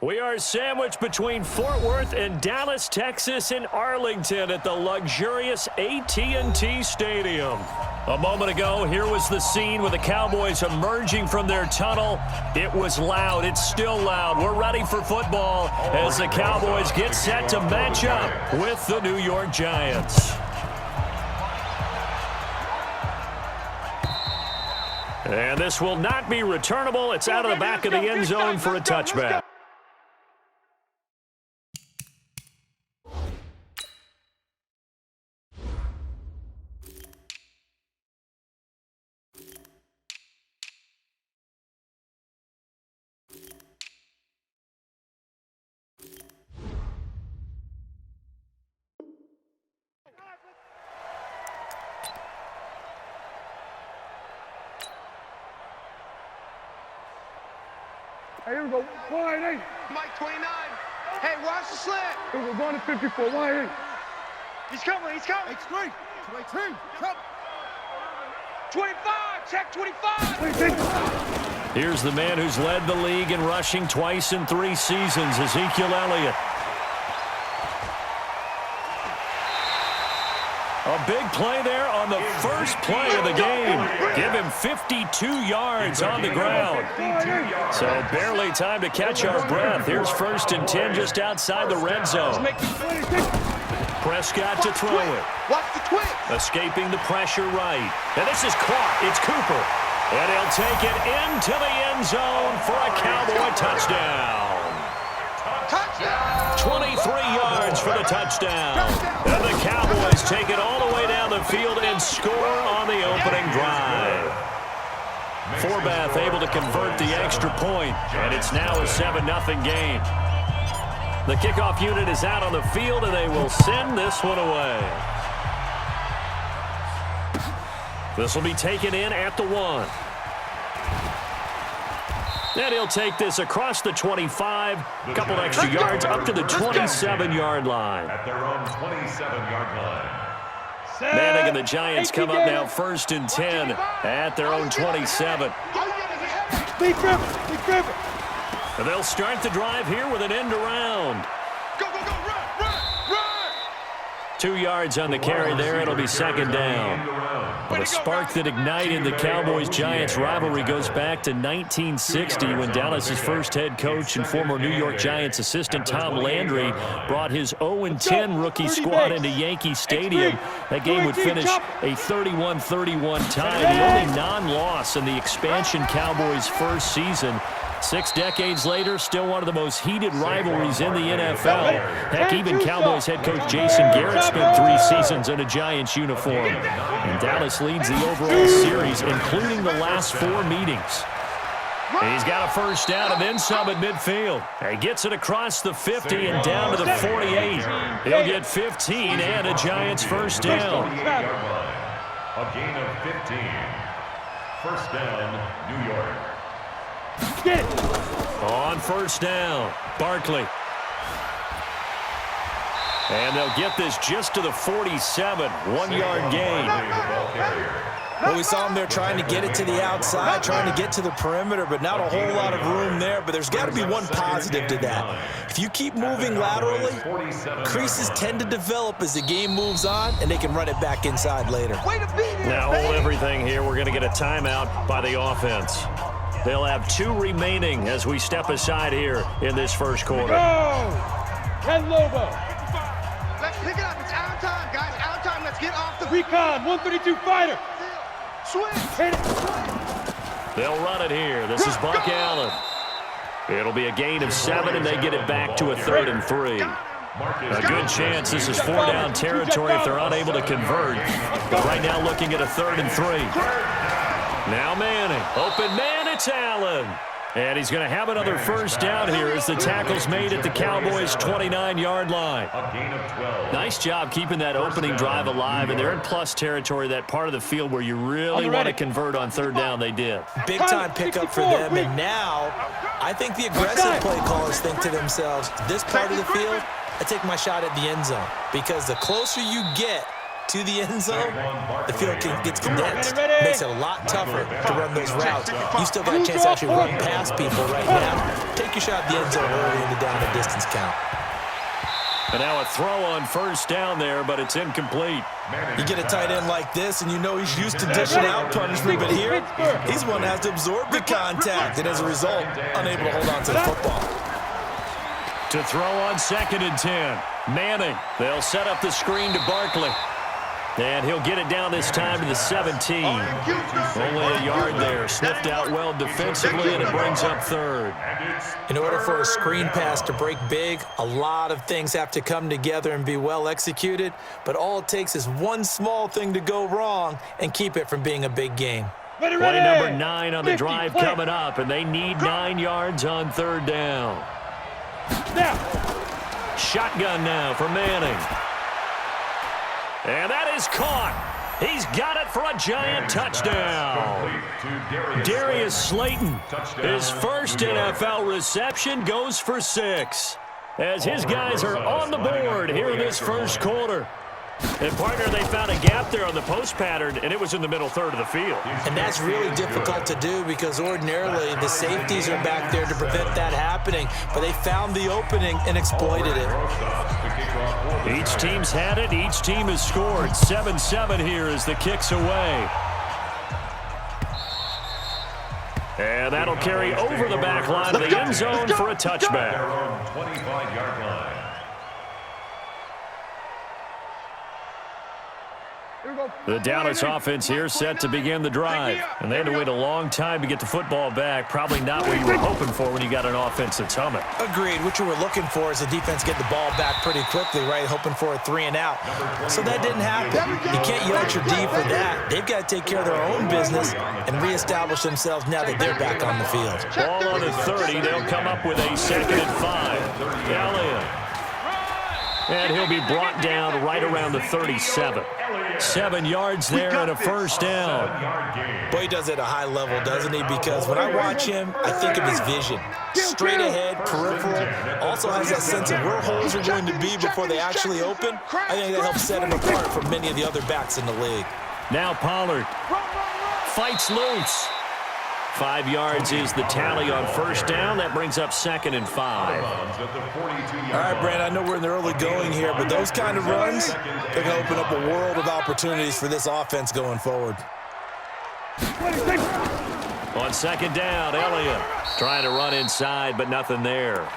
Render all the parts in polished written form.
We are sandwiched between Fort Worth and Dallas, Texas in Arlington at the luxurious AT&T Stadium. A moment ago, here was the scene with the Cowboys emerging from their tunnel. It was loud. It's still loud. We're ready for football as the Cowboys get set to match up with the New York Giants. And this will not be returnable. It's out of the back of the end zone for a touchback. Hey, here we go. Wide 8. Mike 29. Hey, watch the slant. Here we go. Going to 54. Wide 8. He's coming. He's coming. It's 3. 22. Come. 25. Check 25. Here's the man who's led the league in rushing twice in 3 seasons, Ezekiel Elliott. A big play there on the first play of the game. Give him 52 yards on the ground. So barely time to catch our breath. Here's 1st and 10 just outside the red zone. Prescott to throw it. Watch the twist. Escaping the pressure right. And this is caught. It's Cooper. And he'll take it into the end zone for a Cowboy touchdown. 23 yards for the touchdown. And the Cowboys take it all the way down the field and score on the opening drive. Forbath able to convert the extra point, and it's now a 7-0 game. The kickoff unit is out on the field, and they will send this one away. This will be taken in at the 1. And he'll take this across the 25, a couple extra yards up to the 27-yard line. At their own 27-yard line. Manning and the Giants come up now 1st and 10 at their own 27. And they'll start the drive here with an end around. Go, go, go, run. 2 yards on the carry there. It'll be 2nd down. Well, the spark that ignited the Cowboys-Giants rivalry goes back to 1960 when Dallas's first head coach and former New York Giants assistant Tom Landry brought his 0-10 rookie squad into Yankee Stadium. That game would finish a 31-31 tie, the only non-loss in the expansion Cowboys' first season. 6 decades later, still one of the most heated rivalries in the NFL. Heck, even Cowboys head coach Jason Garrett spent 3 seasons in a Giants uniform. And Dallas leads the overall series, including the last 4 meetings. He's got a first down and then some at midfield. He gets it across the 50 and down to the 48. He'll get 15 and a Giants first down. A gain of 15. First down, New York. Get it. On first down, Barkley. And they'll get this just to the 47, 1-yard gain. Well, we saw him there trying to get it to the outside, trying to get to the perimeter, but not a whole lot of room there. But there's got to be one positive to that. If you keep moving laterally, creases tend to develop as the game moves on, and they can run it back inside later. Now hold everything here. We're going to get a timeout by the offense. They'll have 2 remaining as we step aside here in this first quarter. Go! Ken Lobo. Let's pick it up. It's out of time, guys. Out of time. Let's get off the Recon, 132 fighter. switch. Hit it. They'll run it here. This is Buck Allen. It'll be a gain of 7, and they get it back to a 3rd and 3. A good chance this is 4-down territory if they're unable to convert. But right now looking at a 3rd and 3. Now Manning. Open man, it's Allen. And he's going to have another first down here as the tackle's made at the Cowboys' 29-yard line. Nice job keeping that opening drive alive, and they're in plus territory, that part of the field where you really want to convert on 3rd down. They did. Big-time pickup for them, and now I think the aggressive play callers think to themselves, this part of the field, I take my shot at the end zone, because the closer you get to the end zone, the field gets condensed. Makes it a lot tougher to run those routes. You still got a chance to actually run past people right now. take your shot at the end zone early in the down and distance count. And now a throw on first down there, but it's incomplete. You get a tight end like this, and you know he's used to dishing out punishment, but here, he's the one that has to absorb the contact, and as a result, unable to hold on to the football. To throw on 2nd and 10. Manning. They'll set up the screen to Barkley. And he'll get it down this time to the 17. Only a yard there. Sniffed out well defensively, and it brings up 3rd. In order for a screen pass to break big, a lot of things have to come together and be well executed, but all it takes is one small thing to go wrong and keep it from being a big game. Play number 9 on the drive coming up, and they need 9 yards on 3rd down. Shotgun now for Manning. And that is caught. He's got it for a giant touchdown. Darius Slayton, his first NFL reception, goes for 6. As his guys are on the board here in this first quarter. And, partner, they found a gap there on the post pattern, and it was in the middle third of the field. And that's really difficult to do because ordinarily the safeties are back there to prevent that happening, but they found the opening and exploited it. Each team's had it. Each team has scored. 7-7 here as the kick's away. And that'll carry over the back line of the end zone for a touchback. 25-yard line. The Dallas offense here set to begin the drive. And they had to wait a long time to get the football back. Probably not what you were hoping for when you got an offense that's humming. Agreed. What you were looking for is the defense get the ball back pretty quickly, right? Hoping for a 3-and-out. So that didn't happen. You can't yell at your D for that. They've got to take care of their own business and reestablish themselves now that they're back on the field. Ball on the 30. They'll come up with a 2nd and 5. Elliott. And he'll be brought down right around the 37. 7 yards there and a first down. Boy, he does it at a high level, doesn't he? Because when I watch him, I think of his vision. Straight ahead, peripheral, also has that sense of where holes are going to be before they actually open. I think that helps set him apart from many of the other backs in the league. Now Pollard fights loose. 5 yards is the tally on first down. That brings up 2nd and 5. All right, Brand, I know we're in the early going here, but those kind of runs, they're going to open up a world of opportunities for this offense going forward. On 2nd down, Elliott trying to run inside, but nothing there.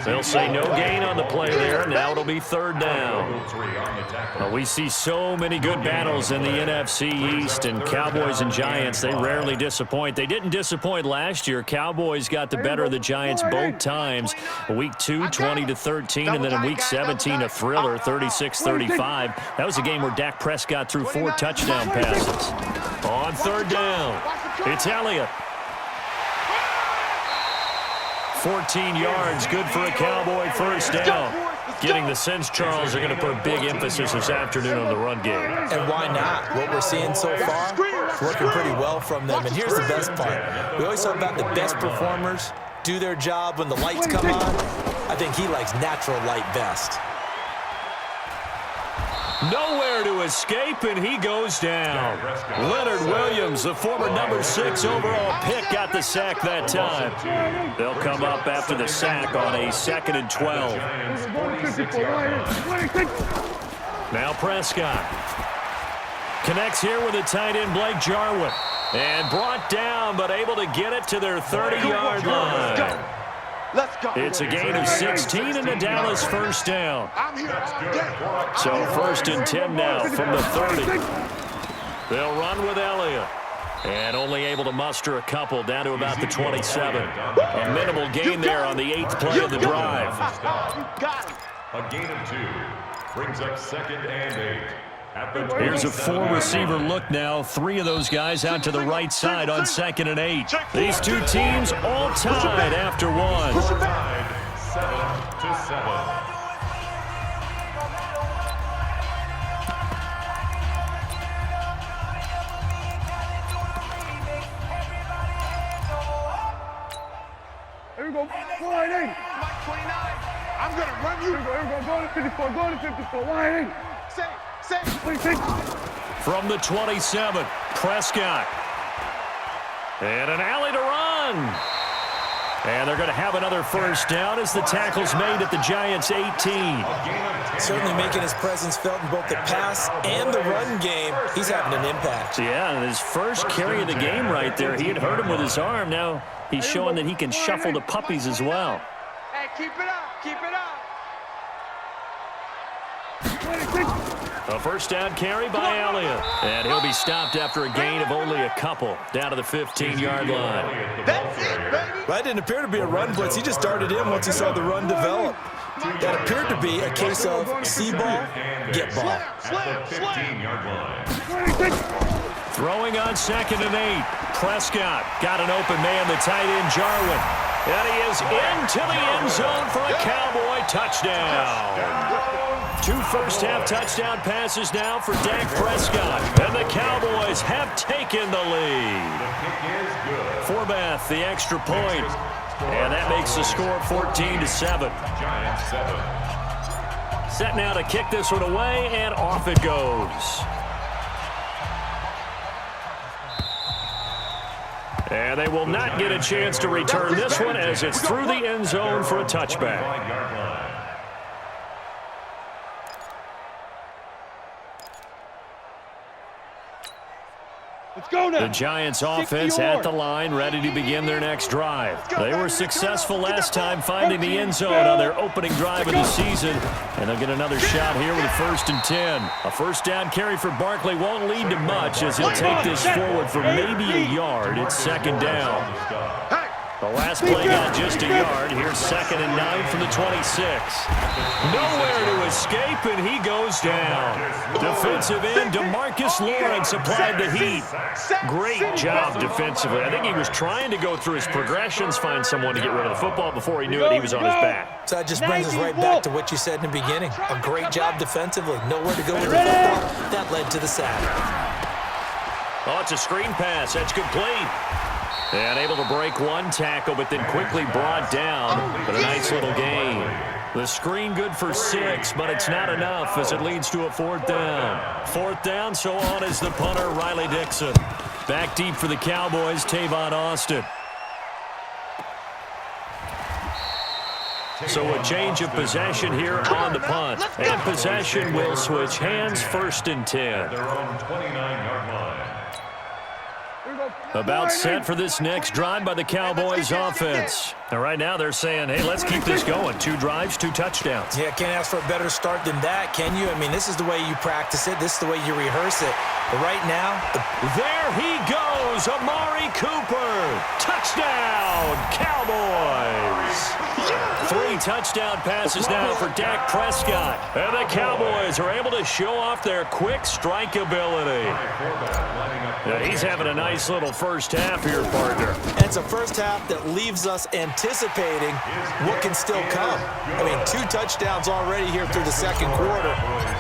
They'll say no gain on the play there. Now it'll be 3rd down. We see so many good battles in the NFC East, and Cowboys and Giants, they rarely disappoint. They didn't disappoint last year. Cowboys got the better of the Giants both times. Week 2, 20-13, and then in Week 17, a thriller, 36-35. That was a game where Dak Prescott threw 4 touchdown passes. On 3rd down, it's Elliott. 14 yards, good for a Cowboy first down. Getting the sense, Charles, are going to put a big emphasis this afternoon on the run game. And why not? What we're seeing so far, it's working pretty well from them. And here's the best part. We always talk about the best performers do their job when the lights come on. I think he likes natural light best. Nowhere to escape, and he goes down. Leonard Williams, the former number 6 overall pick, got the sack that time. They'll come up after the sack on a 2nd and 12. Now Prescott connects here with the tight end Blake Jarwin. And brought down, but able to get it to their 30-yard line. It's a gain of 16 and a Dallas first down. So 1st and 10 now from the 30. They'll run with Elliott. And only able to muster a couple down to about the 27. A minimal gain there on the 8th play of the drive. A gain of 2 brings up 2nd and 8. Here's a 4-receiver look now. 3 of those guys out to the right side on 2nd and 8. These two teams all tied after 1. 7-7. Here we go. Line 8. Mike 29. I'm going to run you. Here we go. Go to 54. Go to 54. Line 8. From the 27, Prescott. And an alley to run. And they're going to have another first down as the tackle's made at the Giants' 18. Certainly making his presence felt in both the pass and the run game. He's having an impact. Yeah, and his first carry of the game right there. He had hurt him with his arm. Now he's showing that he can shuffle the puppies as well. Hey, keep it up. Keep it up. A first down carry by Elliott. And he'll be stopped after a gain of only a couple down to the 15-yard line. That's it, baby. That didn't appear to be a run blitz. He just darted in once he saw the run develop. That appeared to be a case of see ball, get ball. Throwing on 2nd and 8. Prescott got an open man, the tight end Jarwin. And he is into the end zone for a Cowboy touchdown. 2 first-half touchdown passes now for Dak Prescott. And the Cowboys have taken the lead. Forbath, the extra point. And that makes the score 14-7. Set now to kick this one away, and off it goes. And they will not get a chance to return this one as it's through the end zone for a touchback. Let's go now. The Giants offense at the line, ready to begin their next drive. They were successful last time finding the end zone on their opening drive of the season. And they'll get another shot here with a 1st and 10. A first down carry for Barkley won't lead to much as he'll take this forward for maybe a yard. It's 2nd down. The last play got just a yard. Here's 2nd and 9 from the 26. Nowhere to escape, and he goes down. Defensive end DeMarcus Lawrence applied the heat. Great job defensively. I think he was trying to go through his progressions, find someone to get rid of the football. Before he knew it, he was on his back. So that just brings us right back to what you said in the beginning. A great job defensively. Nowhere to go with the football. That led to the sack. Oh, it's a screen pass. That's complete. And able to break one tackle, but then quickly brought down. But a nice little gain. The screen good for 6, but it's not enough as it leads to a 4th down. 4th down, so on is the punter, Riley Dixon. Back deep for the Cowboys, Tavon Austin. So a change of possession here on the punt. And possession will switch hands, 1st and 10. Their own 29-yard line. About set for this next drive by the Cowboys offense. And right now they're saying, hey, let's keep this going. 2 drives, 2 touchdowns. Yeah, can't ask for a better start than that, can you? I mean, this is the way you practice it. This is the way you rehearse it. But right now, there he goes, Amari Cooper. Touchdown, Cowboys. 3 touchdown passes now for Dak Prescott. And the Cowboys are able to show off their quick strike ability. Yeah, he's having a nice little first half here, partner. And it's a first half that leaves us anticipating what can still come. I mean, 2 touchdowns already here through the 2nd quarter.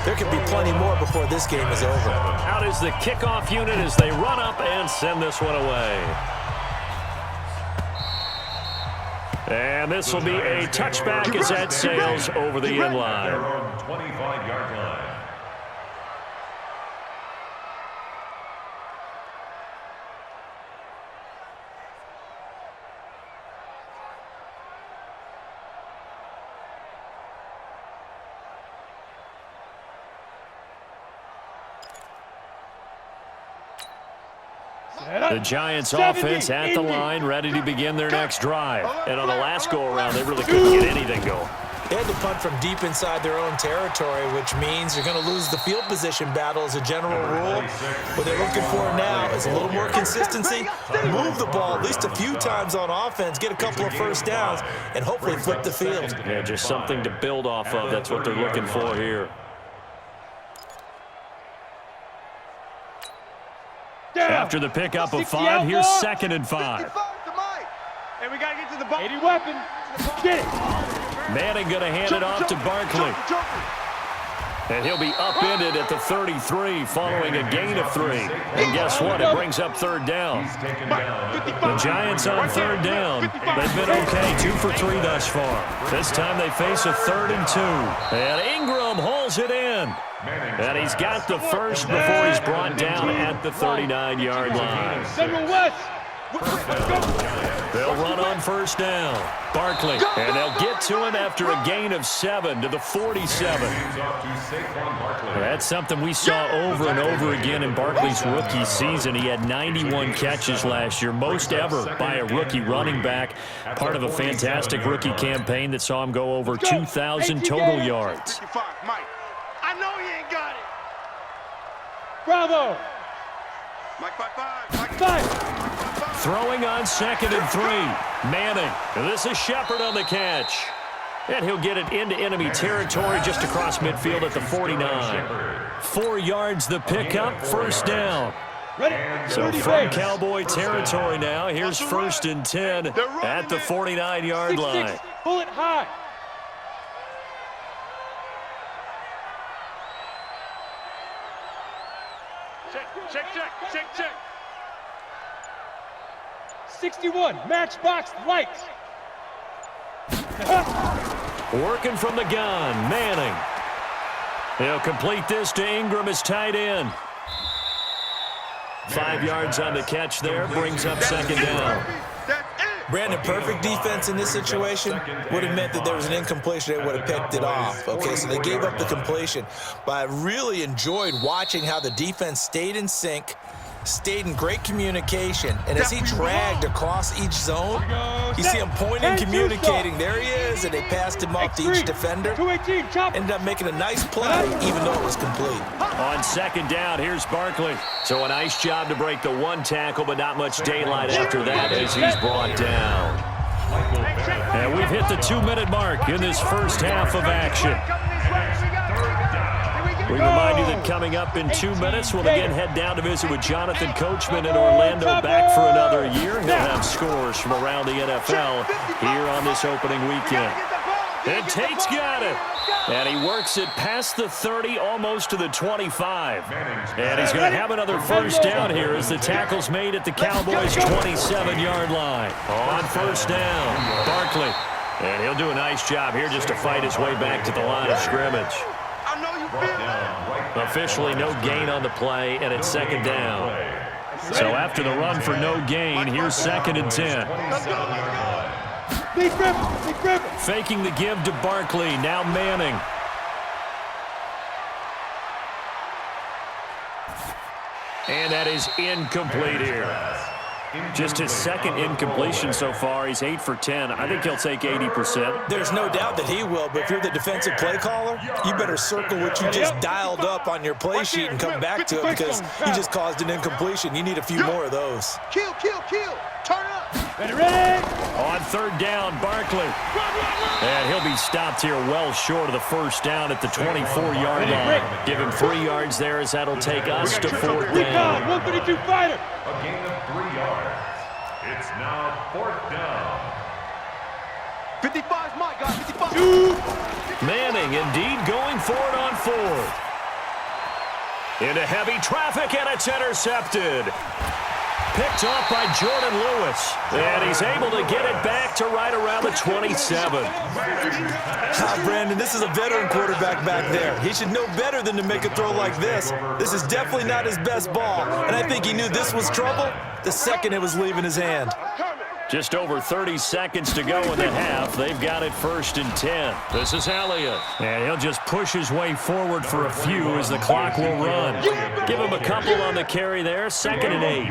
There could be plenty more before this game is over. Out is the kickoff unit as they run up and send this one away. And this will be a touchback as that sails over the end line. 25-yard line. The Giants offense at the line, ready to begin their next drive. And on the last go-around, they really couldn't get anything going. They had to punt from deep inside their own territory, which means you're going to lose the field position battle as a general rule. What they're looking for now is a little more consistency, move the ball at least a few times on offense, get a couple of first downs, and hopefully flip the field. Yeah, just something to build off of. That's what they're looking for here. After the pickup of 5, here's 2nd and 5. And we got to get to the ball. 80 weapon. Get it. Manning going to hand it off to Barkley. And he'll be upended at the 33 following a gain of 3. And guess what? It brings up 3rd down. The Giants on 3rd down. They've been okay, 2 for 3 thus far. This time they face a 3rd and 2. And Ingram holds it in. And he's got the first before he's brought down at the 39-yard line. Central West. They'll run on first down. Barkley, and they'll get to him after a gain of 7 to the 47. That's something we saw over and over again in Barkley's rookie season. He had 91 catches last year, most ever by a rookie running back, part of a fantastic rookie campaign that saw him go over 2,000 total yards. I know he ain't got it. Bravo. Mike, 5-5. Throwing on 2nd and 3. Manning. This is Shepard on the catch. And he'll get it into enemy territory just across midfield at the 49. 4 yards the pickup, first down. So from Cowboy territory now, here's 1st and 10 at the 49-yard line. Pull it high. Check. 61, matchbox lights. Working from the gun, Manning. He'll complete this to Ingram as tight end. 5 yards on the catch there, brings up 2nd down. Brandon, perfect defense in this situation would have meant that there was an incompletion. They would have picked it off. Okay, so they gave up the completion. But I really enjoyed watching how the defense stayed in sync, stayed in great communication, and as he dragged across each zone, you see him pointing, communicating. There he is, and they passed him off to each defender. Ended up making a nice play, even though it was complete. On 2nd down, here's Barkley. So a nice job to break the 1 tackle, but not much daylight after that as he's brought down. And we've hit the 2-minute mark in this first half of action. We remind you that coming up in 2 minutes, we'll again head down to visit with Jonathan Coachman in Orlando, back for another year. He'll have scores from around the NFL here on this opening weekend. And Tate's got it. And he works it past the 30, almost to the 25. And he's going to have another first down here as the tackle's made at the Cowboys' 27-yard line. On first down, Barkley. And he'll do a nice job here just to fight his way back to the line of scrimmage. Officially no gain on the play, and it's 2nd down. So after the run for no gain, here's 2nd and 10. Faking the give to Barkley, now Manning. And that is incomplete here. Just his 2nd incompletion so far. He's 8 for 10. I think he'll take 80%. There's no doubt that he will, but if you're the defensive play caller, you better circle what you just dialed up on your play sheet and come back to it because you just caused an incompletion. You need a few more of those. Kill. Turn up. Ready. On 3rd down, Barkley. And he'll be stopped here well short of the first down at the 24-yard line. Give him 3 yards there as that'll take us to 4th down. 132 fighter. A gain of 3 yards. It's now 4th down. 55's my guy. 55. Manning indeed going for it on 4th. Into heavy traffic, and it's intercepted. Picked off by Jordan Lewis. And he's able to get it back to right around the 27. Brandon, this is a veteran quarterback back there. He should know better than to make a throw like this. This is definitely not his best ball. And I think he knew this was trouble the second it was leaving his hand. Just over 30 seconds to go in the half. They've got it 1st and 10. This is Elliott. And he'll just push his way forward for a few as the clock will run. Give him a couple on the carry there. 2nd and 8.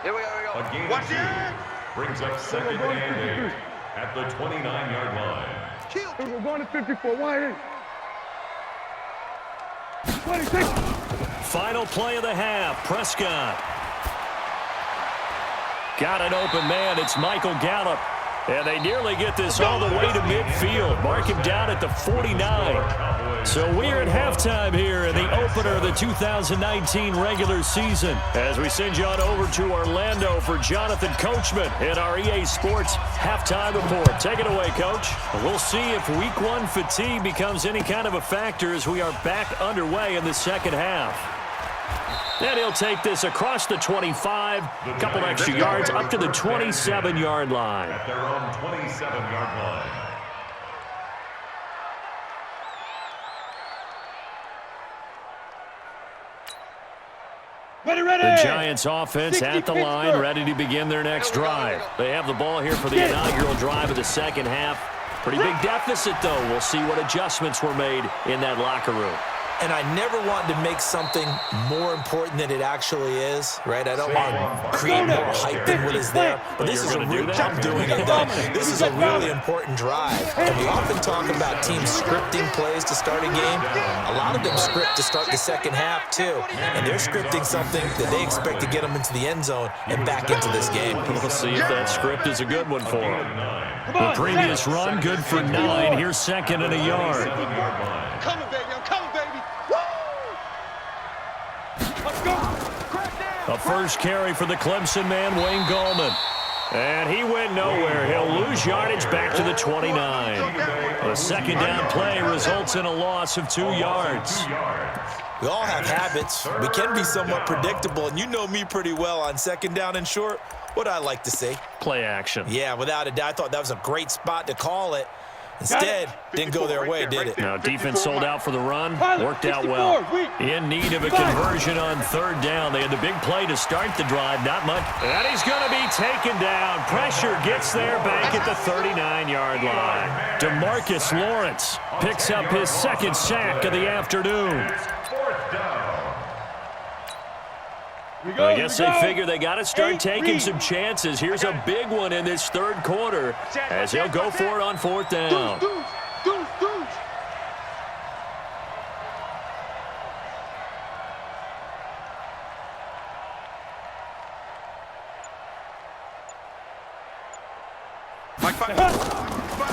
Here we go. A gain of 2 brings up 2nd and 8 at the 29-yard line. We're going to 54. Why 26. Final play of the half. Prescott. Got an open man. It's Michael Gallup. And they nearly get this all the way to midfield. Mark him down at the 49. So we're at halftime here in the opener of the 2019 regular season. As we send you on over to Orlando for Jonathan Coachman in our EA Sports halftime report. Take it away, Coach. We'll see if week 1 fatigue becomes any kind of a factor as we are back underway in the second half. And he'll take this across the 25, a couple extra yards up to the 27-yard line. At their own 27-yard line. The Giants offense at the line, ready to begin their next drive. They have the ball here for the inaugural drive of the second half. Pretty big deficit, though. We'll see what adjustments were made in that locker room. And I never want to make something more important than it actually is, right? I don't want to create more hype than what is there. But this is a real, I'm doing it though. This is a really important drive. And we often talk about teams scripting plays to start a game. A lot of them script to start the second half too. And they're scripting something that they expect to get them into the end zone and back into this game. We'll see if that script is a good one for them. The previous run, good for 9. Here's second and a yard. I'm coming, baby. I'm coming, baby. Let's go. A first carry for the Clemson man, Wayne Gallman. And he went nowhere. He'll lose yardage back to the 29. A second down play results in a loss of 2 yards. We all have habits. We can be somewhat predictable, and you know me pretty well on second down and short. What I like to say? Play action. Yeah, without a doubt. I thought that was a great spot to call it. Instead, didn't go their way, did it? Now, defense sold out for the run. Worked out well. In need of a conversion on third down. They had the big play to start the drive. Not much. And he's going to be taken down. Pressure gets there back at the 39-yard line. DeMarcus Lawrence picks up his second sack of the afternoon. I guess they figure they got to start taking some chances. Here's a big one in this third quarter as he'll go for it on fourth down.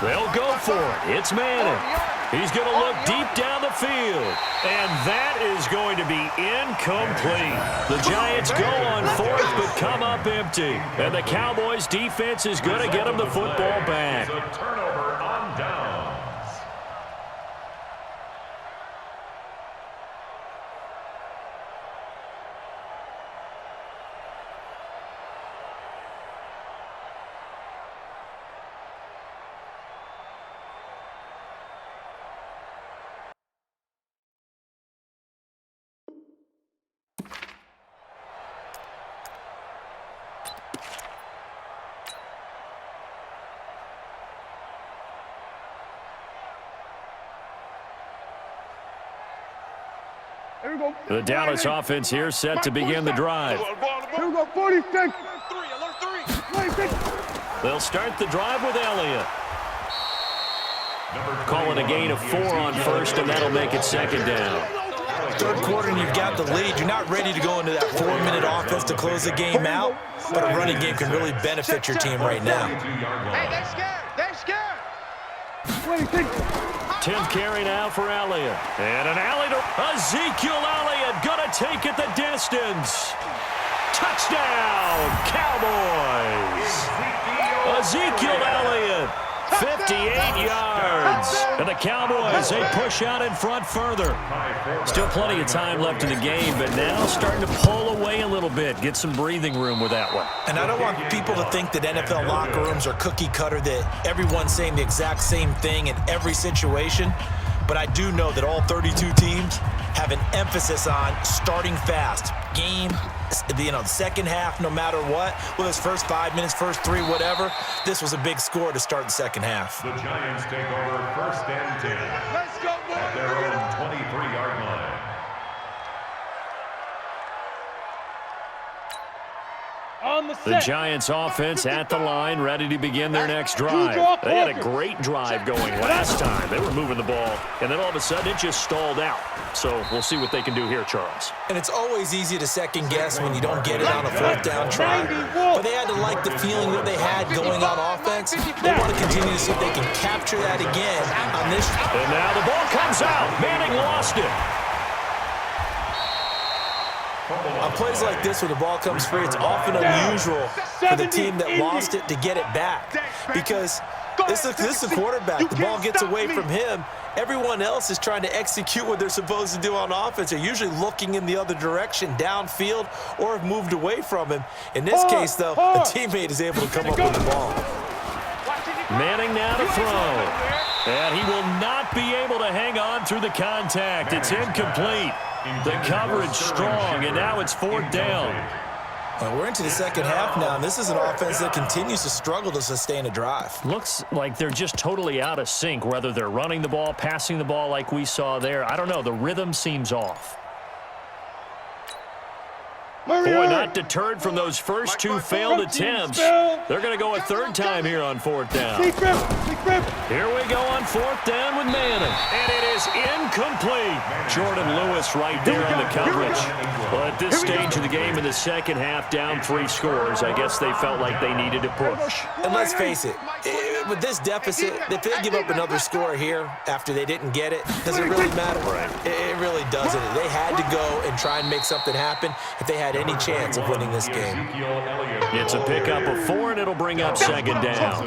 They'll go for it. It's Manning. He's going to look deep down the field. And that is going to be incomplete. The Giants go on fourth but come up empty. And the Cowboys defense is going to get them the football back. A turnover on downs. The Dallas offense here set to begin the drive. Here we go, 46. They'll start the drive with Elliott. Calling a gain of 4 on first, and that'll make it second down. Third quarter and you've got the lead. You're not ready to go into that 4-minute offense to close the game out, but a running game can really benefit your team right now. Hey, they're scared. They're scared. 10th carry now for Elliott. And an alley to Ezekiel Elliott. Gonna take it the distance. Touchdown, Cowboys. Ezekiel Elliott, 58 yards. And the Cowboys, they push out in front further. Still plenty of time left in the game, but now starting to pull away a little bit. Get some breathing room with that one. And I don't want people to think that NFL locker rooms are cookie cutter, that everyone's saying the exact same thing in every situation. But I do know that all 32 teams have an emphasis on starting fast. Game, the second half, no matter what. Well, his first 5 minutes, first 3, whatever. This was a big score to start the second half. The Giants take over first and 10 Let's go, boys. at their own 23-yard line. On the The set. Giants offense at the line, ready to begin their next drive. They had a great drive going last time. They were moving the ball, and then all of a sudden it just stalled out. So we'll see what they can do here, Charles. And it's always easy to second guess when you don't get it on a fourth down try. But they had to like the feeling that they had going on offense. They want to continue to see if they can capture that again on this. And now the ball comes out. Manning lost it. On plays like this, when the ball comes free, it's often unusual for the team that lost it to get it back. Because this is the quarterback. The ball gets away from him. Everyone else is trying to execute what they're supposed to do on offense. They're usually looking in the other direction, downfield, or have moved away from him. In this case, though, a teammate is able to come up with the ball. Manning now to throw. And he will not be able to hang on through the contact. It's incomplete. The coverage strong, and now it's 4th down. And we're into the second half now, and this is an offense that continues to struggle to sustain a drive. Looks like they're just totally out of sync, whether they're running the ball, passing the ball like we saw there. I don't know. The rhythm seems off. Boy, not deterred from those first 2 failed attempts. They're going to go a 3rd time here on 4th down. Here we go on 4th down with Manning. And it is incomplete. Jordan Lewis right there on the coverage. Well, at this stage of the game in the second half, down 3 scores, I guess they felt like they needed to push. And let's face it, with this deficit, if they give up another score here after they didn't get it, does it really matter? It really doesn't. They had to go and try and make something happen if they had any chance of winning this game. It's a pickup of 4, and it'll bring up 2nd down.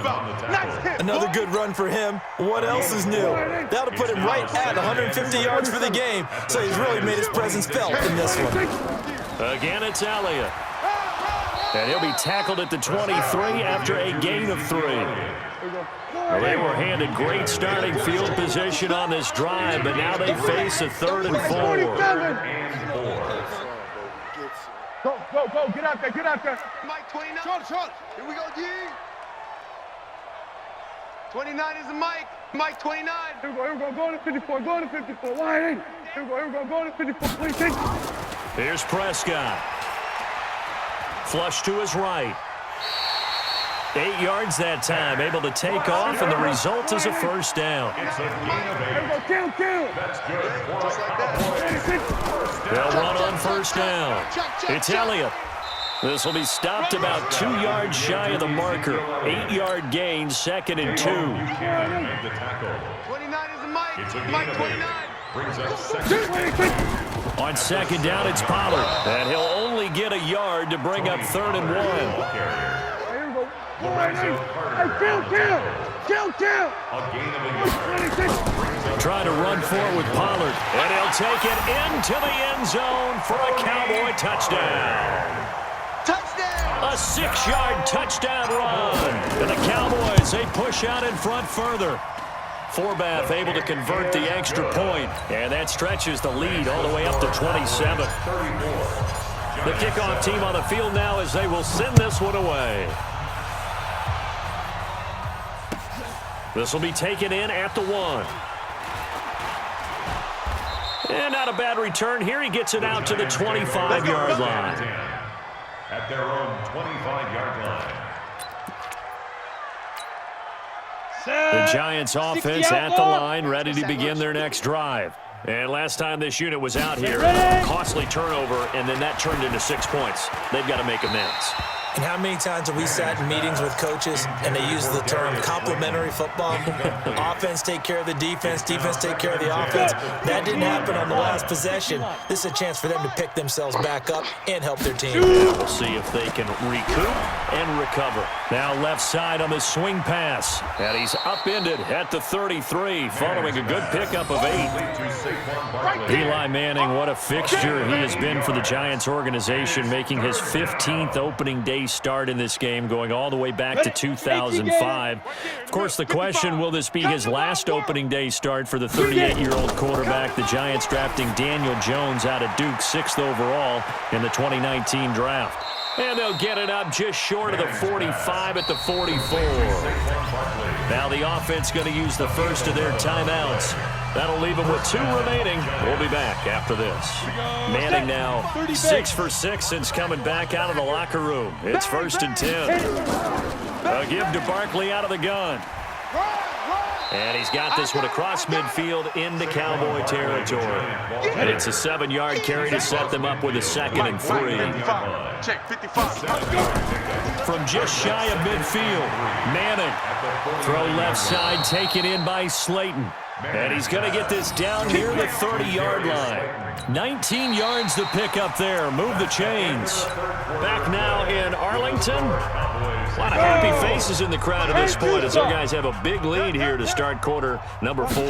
Another good run for him. What else is new? That'll put him right at 150 yards for the game, so he's really made his presence felt in this one. Again, it's Elliott. And he'll be tackled at the 23 after a gain of 3. Well, they were handed great starting field position on this drive, but now they face a 3rd and 4. Go, get out there. Mike 29. Short. Here we go, G. 29 is the Mike. Mike 29. Here we go, go to 54, line in. Here we go, go to 54, please. Here's Prescott. Flush to his right. 8 yards that time, able to take off, and the result is a 1st down. It's a gain of 8. Kill. That's good for a couple. They'll run on 1st down. It's Elliott. This will be stopped about 2 yards shy of the marker. 8-yard gain, 2nd and 2. 29 is the Mike. It's a gain Mike of 29. 8. Brings us 2nd. On 2nd down, it's Pollard. And he'll only get a yard to bring up 3rd and 1. Kill. A gain of 8. Trying to run forward with Pollard. And he'll take it into the end zone for a Cowboy touchdown. Touchdown. A 6-yard touchdown run. And the Cowboys, they push out in front further. Forbath able to convert the extra point. And that stretches the lead all the way up to 27. The kickoff team on the field now as they will send this one away. This will be taken in at the 1. And not a bad return here. He gets it out to the 25-yard line. At their own 25-yard line. The Giants offense at the line, ready to begin their next drive. And last time this unit was out here, costly turnover, and then that turned into 6 points. They've got to make amends. And how many times have we sat in meetings with coaches and they use the term complementary football? Offense take care of the defense, defense take care of the offense. That didn't happen on the last possession. This is a chance for them to pick themselves back up and help their team. We'll see if they can recoup and recover. Now left side on the swing pass. And he's upended at the 33 following a good pickup of 8. Eli Manning, what a fixture he has been for the Giants organization, making his 15th opening day start in this game, going all the way back to 2005. Of course, the question, will this be his last opening day start for the 38-year-old quarterback? The Giants drafting Daniel Jones out of Duke, 6th overall in the 2019 draft. And they'll get it up just short of the 45 at the 44. Now the offense going to use the first of their timeouts. That'll leave them with 2 remaining. We'll be back after this. Manning now 6 for 6 since coming back out of the locker room. It's 1st and 10. A give to Barkley out of the gun. And he's got this one across midfield into Cowboy territory. And it's a 7-yard carry to set them up with a 2nd and 3. Check 55. From just shy of midfield, Manning. Throw left side, taken in by Slayton. And he's going to get this down near the 30-yard line. 19 yards to pick up there. Move the chains. Back now in Arlington. A lot of happy faces in the crowd at this point as our guys have a big lead here to start quarter number 4.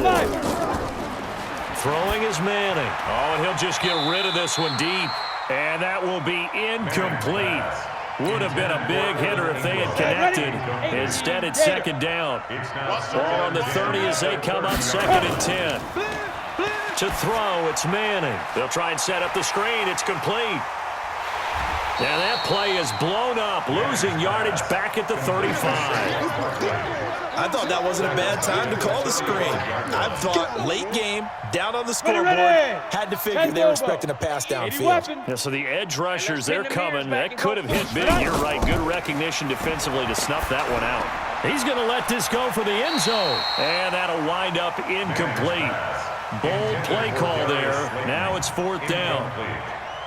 Throwing is Manning. Oh, and he'll just get rid of this one deep. And that will be incomplete. Would have been a big hitter if they had connected. Instead, it's second down. Ball on the 30 as they come up 2nd and 10. To throw, it's Manning. They'll try and set up the screen. It's complete. And that play is blown up, losing yardage back at the 35. I thought that wasn't a bad time to call the screen. I thought late game, down on the scoreboard, had to figure they were expecting a pass downfield. Yeah, so the edge rushers, they're coming. That could have hit big. You're right. Good recognition defensively to snuff that one out. He's going to let this go for the end zone. And that'll wind up incomplete. Bold play call there. Now it's 4th down.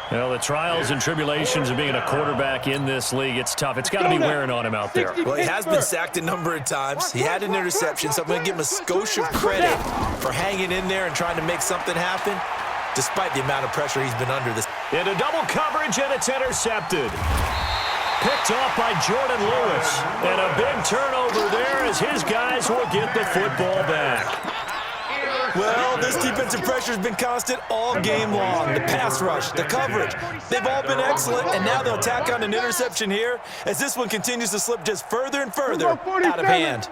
Well, the trials and tribulations of being a quarterback in this league, it's tough. It's got to be wearing on him out there. Well, he has been sacked a number of times. He had an interception, so I'm going to give him a skosh of credit for hanging in there and trying to make something happen, despite the amount of pressure he's been under this. Into double coverage, and it's intercepted. Picked off by Jordan Lewis. And a big turnover there as his guys will get the football back. Well, this defensive pressure has been constant all game long. The pass rush, the coverage, they've all been excellent, and now they'll tack on an interception here as this one continues to slip just further and further out of hand.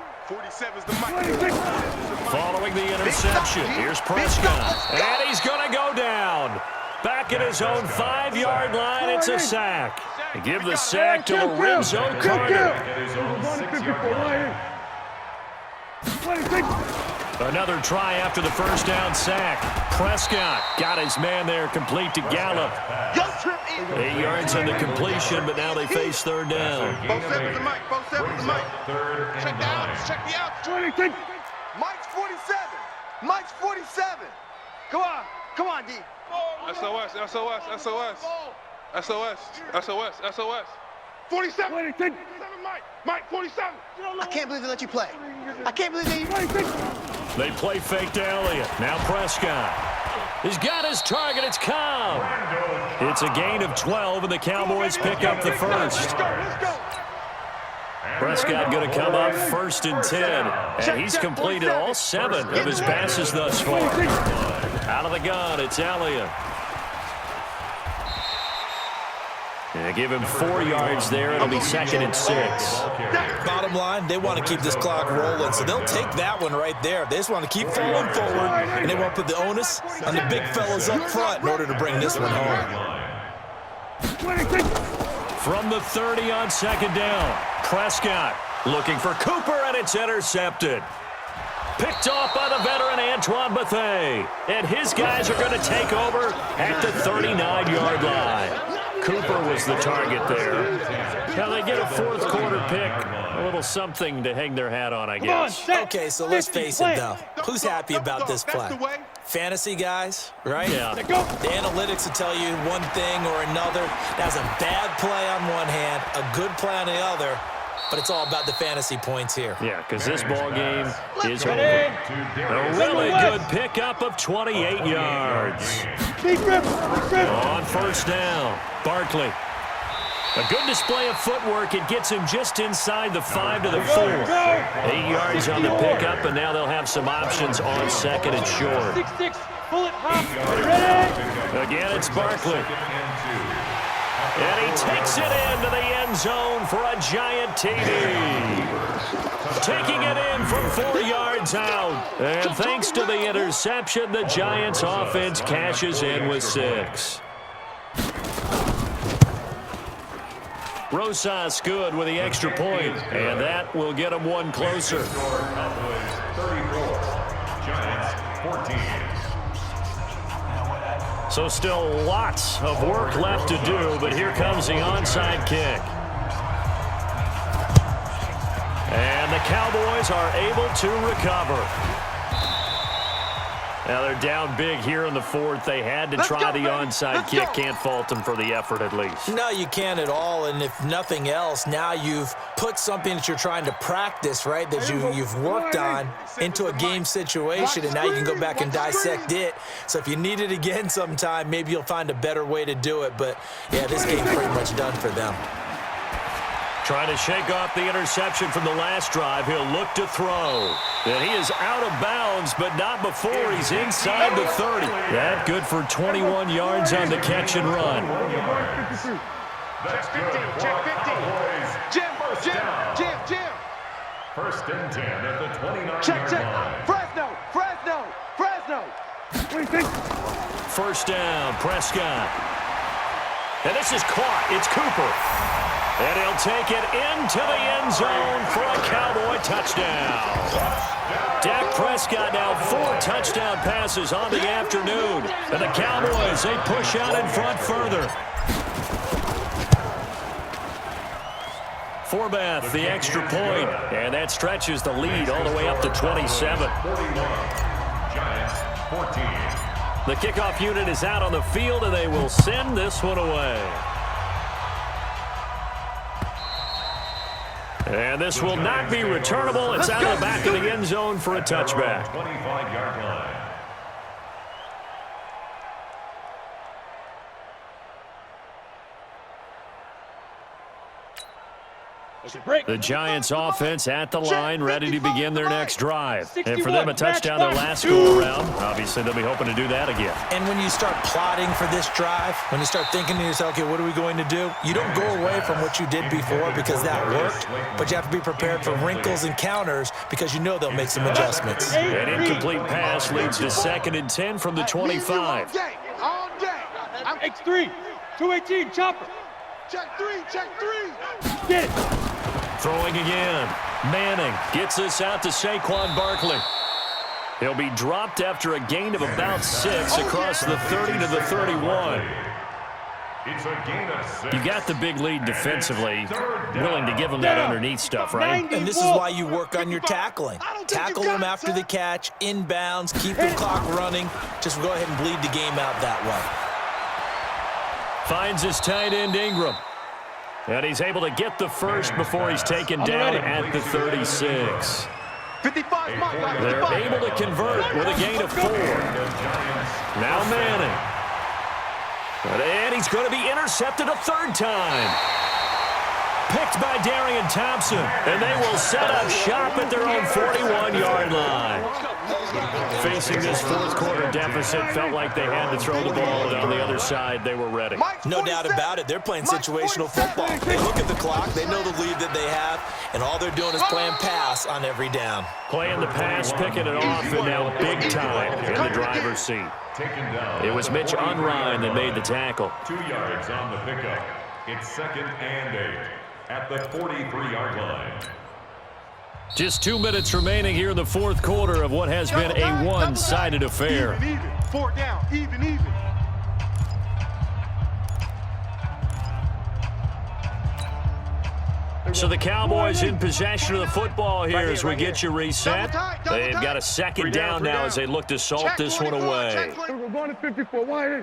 Following the interception, here's Prescott, and he's going to go down. Back at his own 5-yard line, it's a sack. They give the sack to Lorenzo Carter. Another try after the first down sack. Prescott got his man there, complete to Gallup. 8 yards on the completion, but now they face 3rd down. Both seven to Mike. Both seven to Mike. Check the outs. Check the outs. Mike's 47. Mike's 47. Come on. Come on, D. SOS, SOS, SOS. SOS, SOS, SOS. 47. Mike, 47. I can't believe they let you play. I can't believe they... They play fake to Elliott. Now Prescott. He's got his target. It's Cobb. It's a gain of 12, and the Cowboys pick up the first. Prescott going to come up 1st and 10. And he's completed all 7 of his passes thus far. Out of the gun, it's Elliott. And they give him 4 yards there. It'll be 2nd and 6. Bottom line, they want to keep this clock rolling, so they'll take that one right there. They just want to keep falling forward, and they won't put the onus on the big fellas up front in order to bring this one home. From the 30 on 2nd down, Prescott looking for Cooper, and it's intercepted. Picked off by the veteran Antoine Bethea. And his guys are going to take over at the 39-yard line. Cooper was the target there. Now they get a 4th quarter pick. A little something to hang their hat on, I guess. Okay, so let's face it, though. Who's happy about this play? Fantasy guys, right? Yeah. The analytics will tell you one thing or another. That's a bad play on one hand, a good play on the other. But it's all about the fantasy points here. Yeah, because this ball game is over. A really good pickup of 28 yards. On 1st down, Barkley. A good display of footwork. It gets him just inside the 5 to the 4. 8 yards on the pickup, and now they'll have some options on 2nd and short. Again, it's Barkley. And he takes it into the end zone for a giant TD. Taking it in from 4 yards out. And thanks to the interception, the Giants offense cashes in with 6. Rosas good with the extra point, and that will get them one closer. Giants 14. So still lots of work left to do, but here comes the onside kick. And the Cowboys are able to recover. Now they're down big here in the 4th. They had to try the onside kick. Can't fault them for the effort at least. No, you can't at all. And if nothing else, now you've put something that you're trying to practice, right, that you've worked on into a game situation, and now you can go back and dissect it. So if you need it again sometime, maybe you'll find a better way to do it. But, yeah, this game's pretty much done for them. Trying to shake off the interception from the last drive. He'll look to throw. And he is out of bounds, but not before he's inside the 30. That good for 21 yards on the catch and run. That's Check 15, good. check 15. Jim, Jim, Jim, Jim. First and 10 at the 29-yard Check, check. line. Fresno, Fresno, Fresno. What do you think? First down, Prescott. And this is caught. It's Cooper. And he'll take it into the end zone for a Cowboy touchdown. Dak Prescott now 4 touchdown passes on the afternoon. And the Cowboys, they push out in front further. Forbath, the extra point. And that stretches the lead all the way up to 27. 41. Giants 14. The kickoff unit is out on the field, and they will send this one away. And this will not be returnable. It's out of the back of the end zone for a touchback. 25-yard line. The Giants offense at the line, ready to begin their next drive. And for them, a touchdown their last go-around. Obviously, they'll be hoping to do that again. And when you start plotting for this drive, when you start thinking to yourself, okay, what are we going to do? You don't go away from what you did before because that worked, but you have to be prepared for wrinkles and counters because you know they'll make some adjustments. An incomplete pass leads to 2nd and 10 from the 25. All day. I'm X3, 218, chopper. check 3, check 3. Get it. Throwing again. Manning gets this out to Saquon Barkley. He'll be dropped after a gain of about 6 across the 30 to the 31. It's a gain of 6. You got the big lead defensively, willing to give them that underneath stuff, right? And this is why you work on your tackling. Tackle them after the catch, inbounds, keep the clock running. Just go ahead and bleed the game out that way. Finds his tight end Ingram. And he's able to get the first before he's taken down at the 36. 55, Mike. They're able to convert with a gain of 4. Now Manning. And he's going to be intercepted a 3rd time. Picked by Darian Thompson. And they will set up shop at their own 41-yard line. Facing this 4th quarter deficit, felt like they had to throw the ball, and on the other side, they were ready. No doubt about it. They're playing situational football. They look at the clock. They know the lead that they have, and all they're doing is playing pass on every down. Playing the pass, picking it off, and now big time in the driver's seat. It was Mitch Unrein that made the tackle. 2 yards on the pickup. It's 2nd and 8 at the 43-yard line. Just 2 minutes remaining here in the 4th quarter of what has been a one-sided affair. Even. 4 down, even. So the Cowboys in possession of the football here as we get you reset. They've got a 2nd down now as they look to salt this one away. We're going to 54, wide in.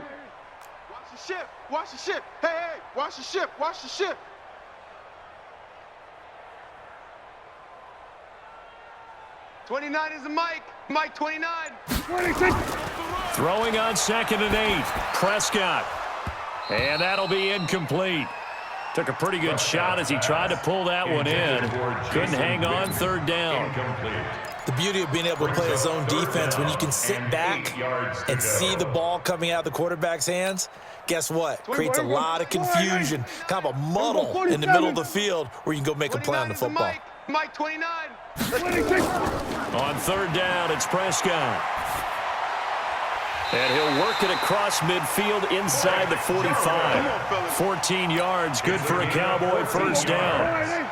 Watch the ship, watch the ship. Hey, watch the ship, watch the ship. '29 is the Mike. Mike 29. 26. Throwing on 2nd and 8. Prescott. And that'll be incomplete. Took a pretty good shot as he tried to pull that one in. Couldn't hang on 3rd down. The beauty of being able to play a zone defense when you can sit back and see the ball coming out of the quarterback's hands, guess what? Creates a lot of confusion, kind of a muddle in the middle of the field where you can go make a play on the football. Mike 29. 26. On 3rd down, it's Prescott. And he'll work it across midfield inside the 45. 14 yards, good for a Cowboy 1st down.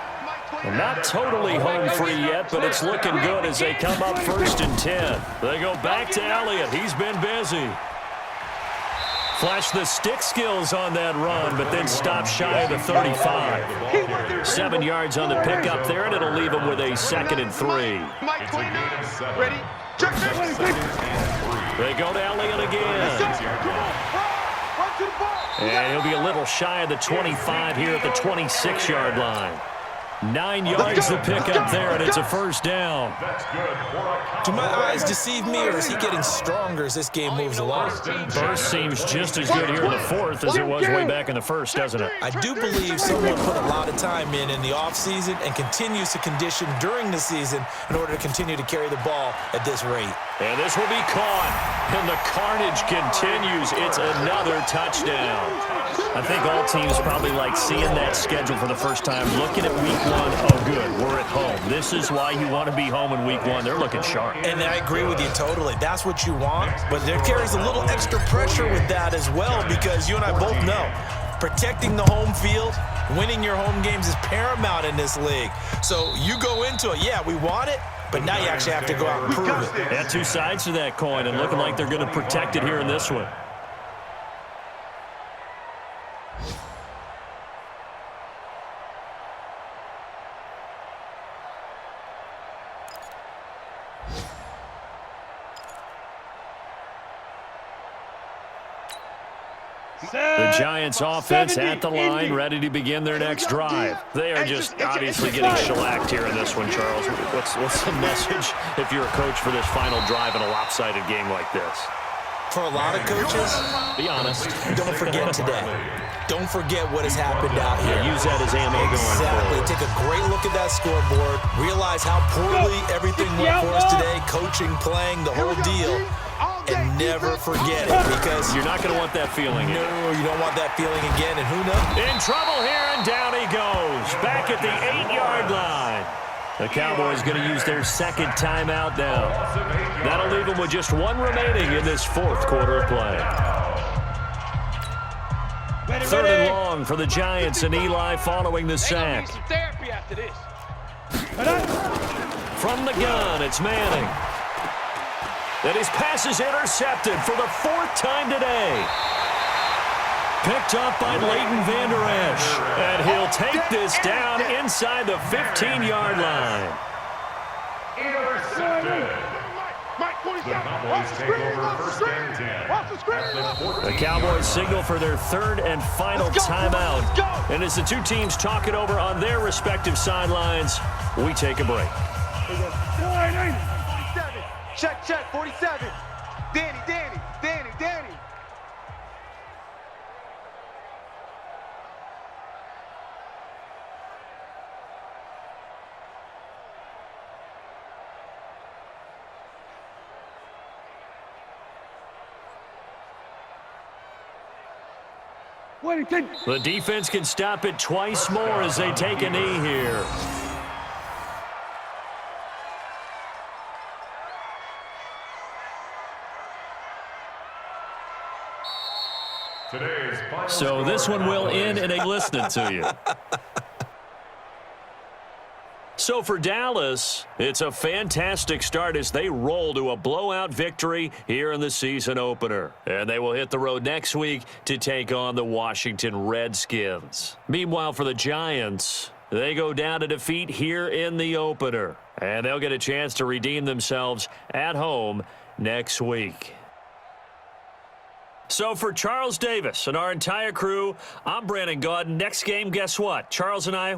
And not totally home free yet, but it's looking good as they come up 1st and 10. They go back to Elliott. He's been busy. Flashed the stick skills on that run, but then stopped shy of the 35. 7 yards on the pickup there, and it'll leave him with a 2nd and 3. Mike 29. Ready? Check. They go to Elliott again. And he'll be a little shy of the 25 here at the 26-yard line. 9 yards to pick up there, and it's a first down. Do my eyes deceive me, or is he getting stronger as this game moves along? Burst seems just as good here in the fourth as it was way back in the first, doesn't it? I do believe someone put a lot of time in the offseason and continues to condition during the season in order to continue to carry the ball at this rate. And this will be caught, and the carnage continues. It's another touchdown. I think all teams probably like seeing that schedule for the first time, looking at week 1. Oh, good, we're at home. This is why you want to be home in week 1. They're looking sharp. And I agree with you totally. That's what you want, but there carries a little extra pressure with that as well, because you and I both know protecting the home field, winning your home games is paramount in this league. So you go into it, yeah, we want it, but now you actually have to go out and prove it. Yeah, two sides to that coin, and looking like they're going to protect it here in this one. The Giants offense at the line, ready to begin their next drive. They are just obviously getting shellacked here in this one, Charles. What's the message if you're a coach for this final drive in a lopsided game like this? For a lot of coaches, be honest. Don't forget today. Don't forget what has happened out here. Use that as ammo going forward. Take a great look at that scoreboard. Realize how poorly everything went for us today. Coaching, playing, the whole deal. And never forget it, because you're not going to want that feeling. No, you don't want that feeling again, and who knows? In trouble here, and down he goes. Back at the 8-yard line. The Cowboys going to use their second timeout now. That'll leave them with just one remaining in this fourth quarter of play. Third and long for the Giants, and Eli following the sack. From the gun, it's Manning. And his pass is intercepted for the 4th time today. Picked up by Leighton Vander Esch. And he'll take this down inside the 15-yard line. Intercepted. The Cowboys signal for their third and final timeout. And as the two teams talk it over on their respective sidelines, we take a break. Check, 47. Danny. The defense can stop it twice more as they take a knee here. So this one will end in a listening to you. So for Dallas, it's a fantastic start as they roll to a blowout victory here in the season opener. And they will hit the road next week to take on the Washington Redskins. Meanwhile, for the Giants, they go down to defeat here in the opener. And they'll get a chance to redeem themselves at home next week. So for Charles Davis and our entire crew, I'm Brandon Gaudin. Next game, guess what? Charles and I